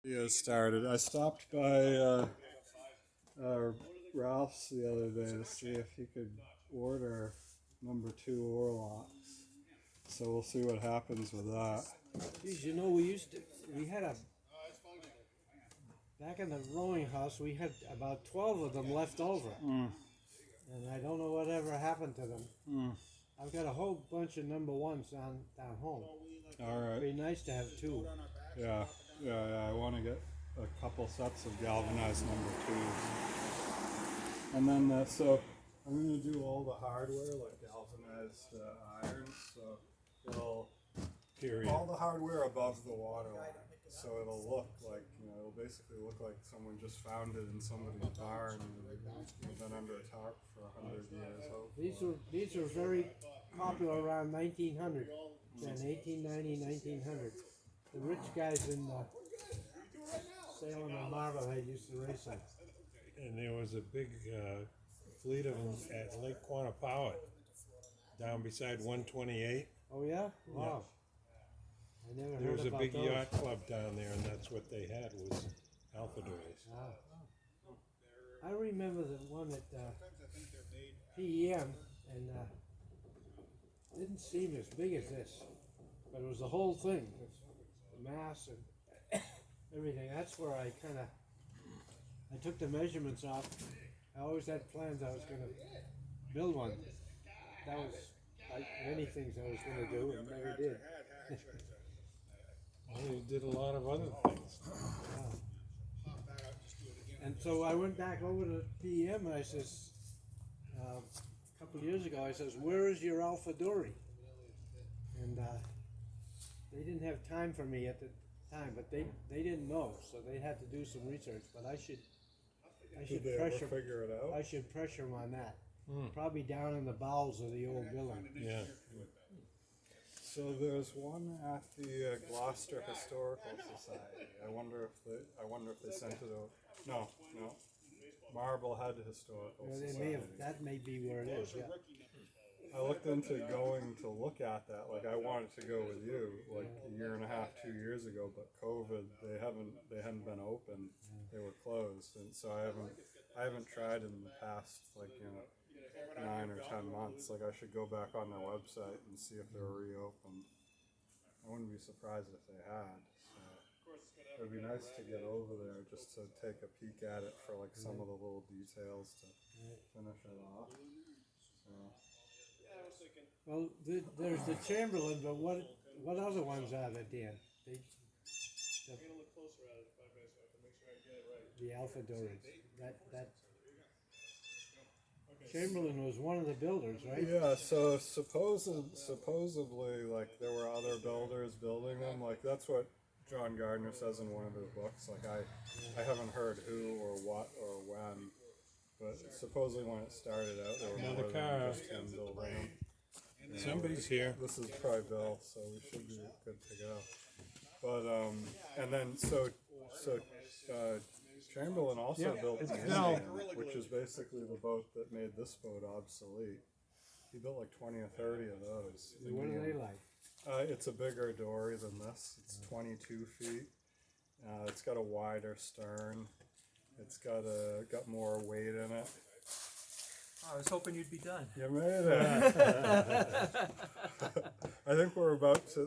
Yeah, started. I stopped by Ralph's the other day to see if he could order #2 Orlocks. So we'll see what happens with that. Geez, we had back in the rowing house, we had about 12 of them left over. And I don't know whatever happened to them. I've got a whole bunch of #1s down home. All right. It'd be nice to have 2. Yeah. I want to get a couple sets of galvanized #2s. And then, so I'm going to do all the hardware, like galvanized iron. So it'll, all the hardware above the water line. So it'll look like, it'll basically look like someone just found it in somebody's barn and been under a tarp for 100 years. These were very popular around 1900, then 1890, 1900. The rich guys in Salem and Marblehead used to race them. And there was a big fleet of them at Lake Quannapowitt, down beside 128. Oh yeah? Wow. I never There heard was a about big those. yacht club down there, and that's what they had was Alpha Dories. Wow. I remember the one at PEM, and didn't seem as big as this, but it was the whole thing, the mass and everything. That's where I took the measurements off. I always had plans I was going to build one. That was like many things I was going to do and never did. Well, he did a lot of other things. Wow. And so I went back over to PEM and I says, a couple of years ago, I says, where is your Alpha Dory? And they didn't have time for me at the time, but they didn't know, so they had to do some research. But I should Did they ever figure it out? I should pressure them on that. Probably down in the bowels of the old building. Yeah. So there's one at the Gloucester Historical Society. I wonder if they sent it over. No. Marblehead Historical Society. That may be where it is. Yeah. I looked into going to look at that. Like I wanted to go with you, like a year and a half, 2 years ago, but COVID, they hadn't been open. They were closed, and so I haven't tried in the past 9 or 10 months. Like I should go back on their website and see if they're reopened. I wouldn't be surprised if they had. So it would be nice to get over there just to take a peek at it for like some of the little details to finish it off. So. Well, there's the Chamberlain, but what other ones are there, Dan? The Alpha Dories. That Chamberlain was one of the builders, right? Yeah, so supposedly, like, there were other builders building them. Like, that's what John Gardner says in one of his books. Like, I haven't heard who or what or when, but supposedly when it started out, there were Another more car. than just him building them. Somebody's here. This is probably Bill, so we should be good to go. But, and then, Chamberlain also built the Indian, which is basically the boat that made this boat obsolete. He built like 20 or 30 of those. What are they like? It's a bigger dory than this. It's 22 feet. It's got a wider stern. It's got more weight in it. I was hoping you'd be done. You made it. I think we're about to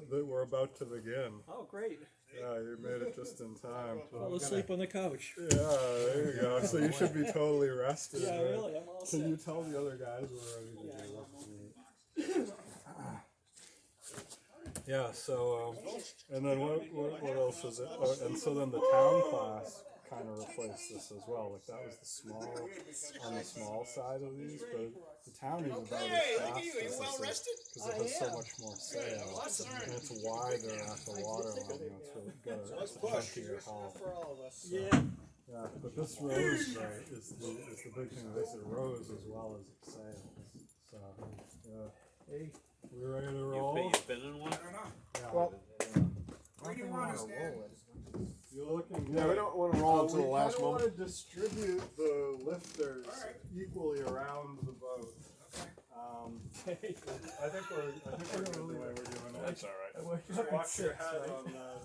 begin. Oh, great. Yeah, you made it just in time. Fall asleep on the couch. Yeah, there you go. So you should be totally rested. Yeah, right? really, I'm all set. Can you tell the other guys we're ready to do? Yeah. So, and then what else is it? Oh, and so then the town class kind of replaced this as well. Like that was on the small side of these, but the town is about as fast as this because it has so much more sail, and it's wider at the water line. It's really got a chunkier hull. So, yeah, but this rose is the big thing. This rose as well as it sails. So yeah, Hey, we ready to roll? You spinning one? Yeah. Well, I don't want to roll it. You're looking good. yeah, we don't want to roll until the last We moment. want to distribute the lifters equally around the boat. I think we're really the way we're doing it. That's all right. Just watch your head on that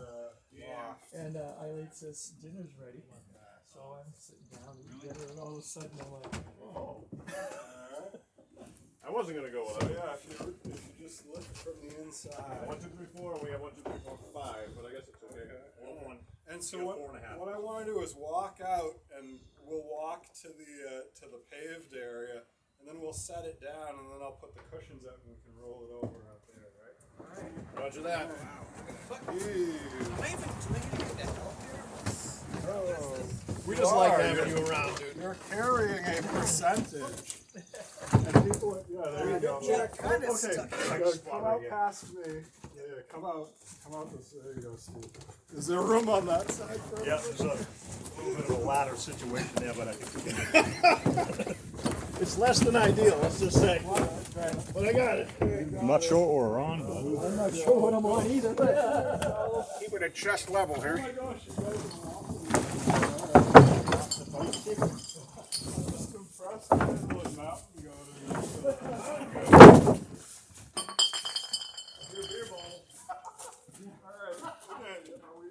And Eileen says, dinner's ready. So I'm sitting down eating dinner, and all of a sudden I'm like, oh. I wasn't gonna go with So it. yeah, if you just lift from the inside. 1, 2, 3, 4. We have 1, 2, 3, 4, 5. But I guess it's okay. One. And so Yeah, what, 4.5. what I want to do is walk out, and we'll walk to the paved area, and then we'll set it down, and then I'll put the cushions up, and we can roll it over out there, right? Roger that. Oh, We just like having you around, dude. You're carrying a percentage. And people, yeah, there you go. Yeah, kind of Okay, stuck. come out past me. Yeah, come out this. There you go, Steve. Is there room on that side for Yeah, there's a little bit of a ladder situation there, but I think we can do it. It's less than ideal, let's just say. But I got it. I'm not sure what we're on, but I'm not sure what I'm on either. Keep it at chest level here. Oh my gosh, you guys are awesome. I'm just impressed with this little mountain goat. Your beer bottle. Alright, okay. Are we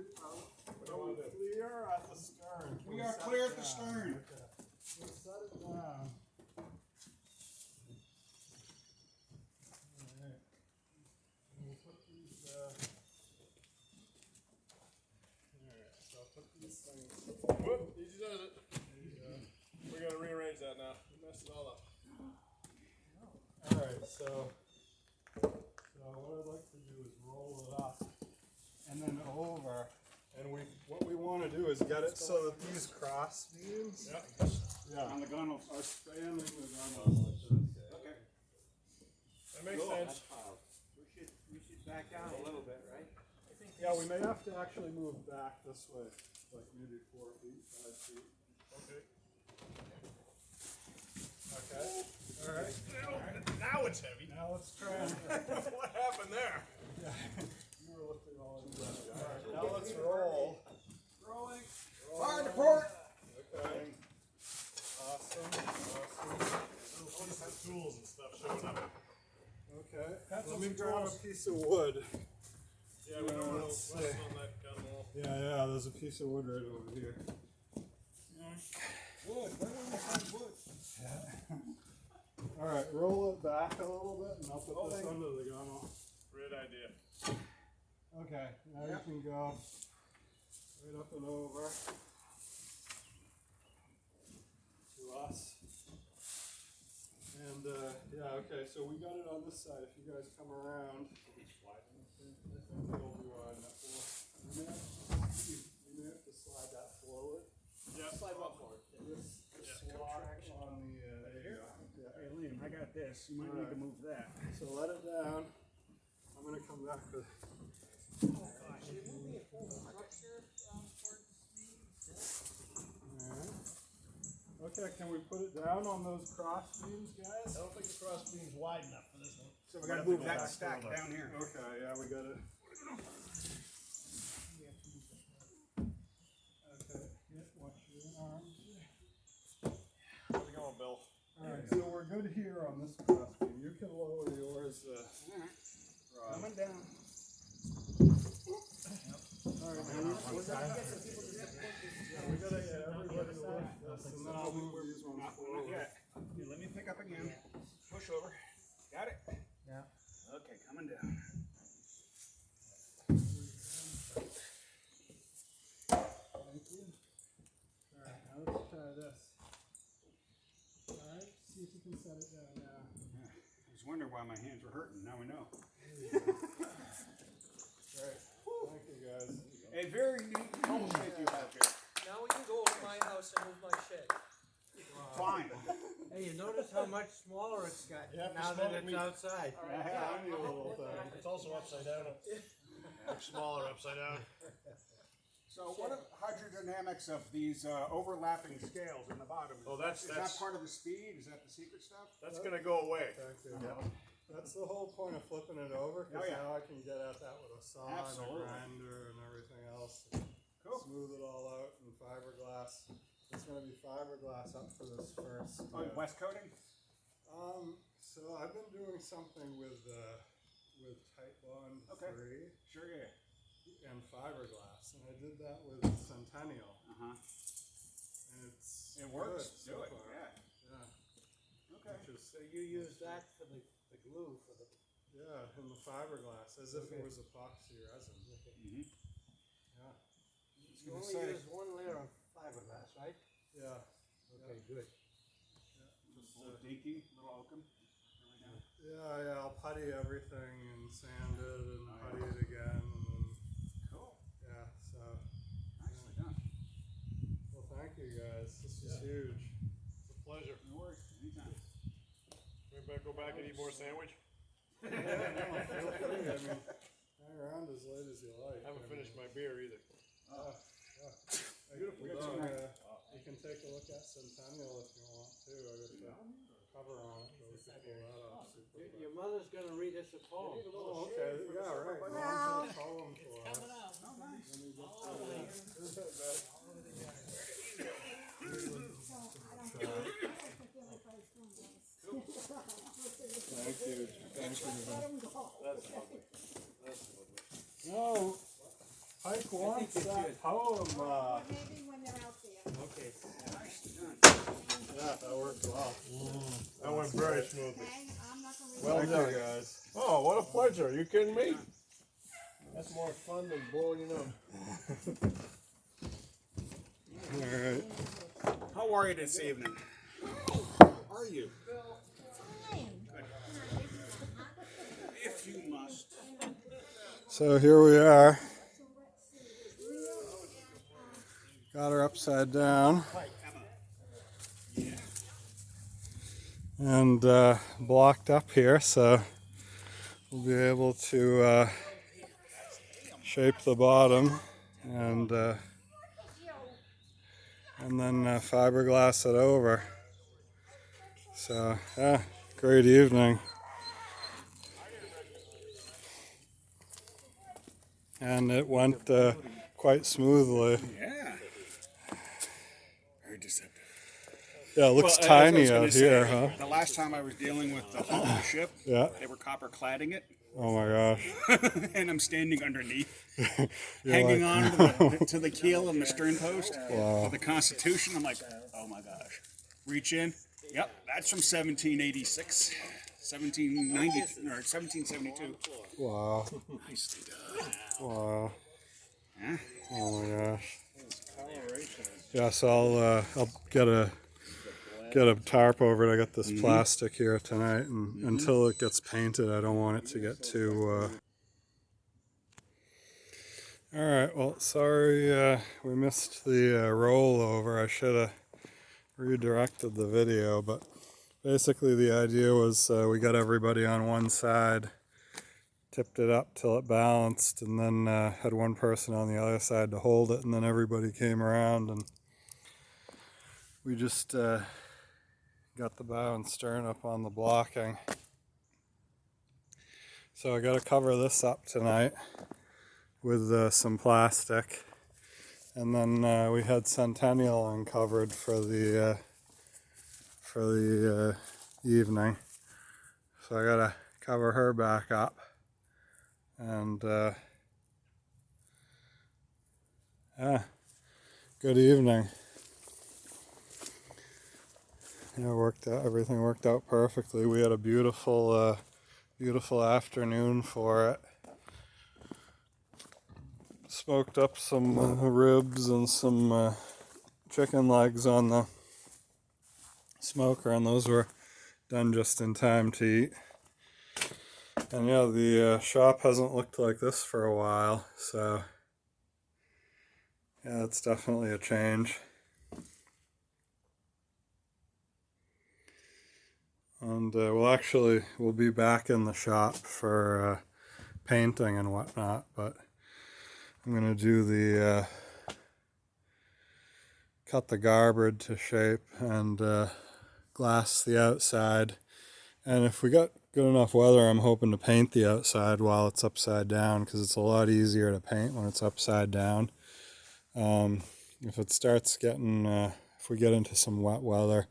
clear at the stern? We are clear at the stern. We'll set it down. Alright. We'll put these, alright, so I'll put these things. Whoop, easy does it. We gotta rearrange that now. We messed it all up. Alright, so what I'd like to do is roll it up and then over. And what we want to do is get it so that these cross beams On the gunnels. are spanning the gunnels like this. Okay. That makes sense. We should back down a little bit, right? Yeah, we may have to actually move back this way, like maybe 4 feet, 5 feet. Okay. Okay. Alright. Now it's heavy. Now let's try and What happened there? you were lifting all of that. Alright, now let's roll. Rolling. Fire to port. Okay. Awesome. Tools and stuff showing up. Okay. Let me grab a piece of wood. Yeah, we don't want to Let's rest see. on that gun wall. Yeah, there's a piece of wood right over here. Wood. Where do we find wood? Alright, roll it back a little bit and I'll put this under the gunnel. Great idea. Okay, now you can go right up and over to us. And yeah, okay, so we got it on this side. If you guys come around, I think it'll be wide enough. We may have to slide that forward. Yeah. Slide what forward? This slot on the there you go. Yeah. Hey, Liam, I got this. You might need to move that. So let it down. I'm gonna come back with. Alright. Okay, can we put it down on those cross beams, guys? I don't think the cross beam's wide enough for this one. So we gotta move that stack down here. Okay, yeah, we got it. Okay, watch your arms. How's it going, Bill? Alright, so we're good here on this cross beam. You can lower yours, Rob. Coming down. Alright, we gotta get everybody to lift this, and then I'll move these ones Not forward. yet. Here, let me pick up again. Push over. Got it? Yeah. Okay, coming down. Thank you. Alright, now let's try this. Alright, see if you can set it down now. Yeah. I was wondering why my hands were hurting. Now we know. Great. Thank you, guys. A very neat home shape you have here. Now we can go over to my house and move my shed. Fine. Hey, you notice how much smaller it's got Yeah, now for that smoke it's meat. outside. Tiny little thing. It's also upside down. Much smaller upside down. So what are the hydrodynamics of these overlapping scales in the bottom? Oh, that's- Is that part of the speed? Is that the secret stuff? That's gonna go away. Thank you. That's the whole point of flipping it over, because Oh, yeah. now I can get at that with a saw and Absolutely. a grinder and everything else. Cool. Smooth it all out in fiberglass. It's going to be fiberglass up for this first. Oh, west coating? So I've been doing something with Tight Bond Okay. 3. Sure, yeah. and fiberglass, and I did that with Centennial, Uh-huh. and It works. good so Do it. far. Yeah. Yeah, Okay. which is So you use that for the glue for the. yeah, in the fiberglass as if it was epoxy resin. Mm-hmm. Yeah, You gonna only say- use one layer of fiberglass, right? yeah, Okay, good. yeah. Just A little dinky, little oakum. yeah, I'll putty everything and sand it and putty it again, and then Cool. yeah. So Nicely done. well, thank you guys. This was huge. It's a pleasure. No worries. Anytime. Everybody go back and eat more sandwich? Yeah, no, feel free. I mean, hang around as late as you like. I haven't I finished mean, my beer either. Beautiful. You can take a look at Centennial if you want to. I got the cover on it, but we can pull that off. Your mother's gonna read us a poem. Oh, okay. Yeah, right. Mom's a poem for us. Thank you. Thank you. No, Pike wants that poem. Maybe when they're out there. Okay. Yeah, that worked well. That went very smoothly. Okay, I'm not gonna read Well Thank done. you guys. Oh, what a pleasure. Are you kidding me? That's more fun than blowing your nose. All right. How are you this evening? Are you? Fine. If you must. So here we are. Got her upside down. And blocked up here, so we'll be able to shape the bottom and then fiberglass it over. So yeah, great evening. And it went quite smoothly. Yeah. Very deceptive. Yeah, it looks Well, I was tiny gonna out say, here, huh? The last time I was dealing with the hull of the ship, Yeah. they were copper cladding it, Oh my gosh. and I'm standing underneath, You're hanging like- on to the keel and the stern post Wow. of the Constitution. I'm like, oh my gosh. Reach in. Yep, that's from 1786, 1790, or 1772. Wow. Nicely done. Wow. Yeah. Oh my gosh. Yeah, so I'll get a tarp over it. I got this plastic here tonight, and until it gets painted, I don't want it to get too. All right. Well, sorry we missed the rollover. I should have redirected the video, but basically the idea was we got everybody on one side, tipped it up till it balanced, and then had one person on the other side to hold it, and then everybody came around, and we just got the bow and stern up on the blocking. So I got to cover this up tonight with some plastic, and then we had Centennial uncovered for the evening. So I got to cover her back up, and yeah, good evening. Yeah, everything worked out perfectly. We had a beautiful afternoon for it. Smoked up some ribs and some chicken legs on the smoker, and those were done just in time to eat. And yeah, the shop hasn't looked like this for a while, so yeah, it's definitely a change. And we'll be back in the shop for painting and whatnot, but I'm going to do the cut the garboard to shape and glass the outside. And if we got good enough weather, I'm hoping to paint the outside while it's upside down, because it's a lot easier to paint when it's upside down. If it starts getting, if we get into some wet weather,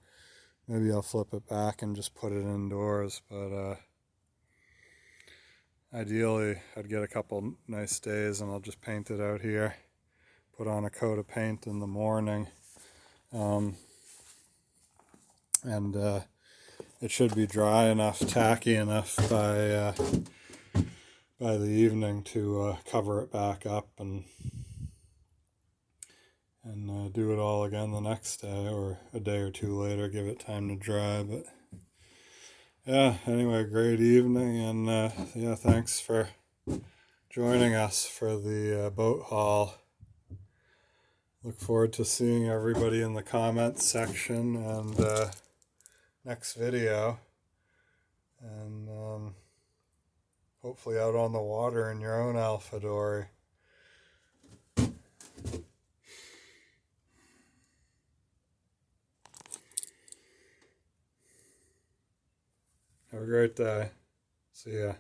maybe I'll flip it back and just put it indoors. But ideally I'd get a couple nice days and I'll just paint it out here, put on a coat of paint in the morning, and it should be dry enough, tacky enough by the evening to cover it back up and do it all again the next day, or a day or two later, give it time to dry. But yeah, anyway, great evening, and yeah, thanks for joining us for the boat haul. Look forward to seeing everybody in the comments section and next video, and hopefully out on the water in your own Alpha dory. Have a great day. See ya.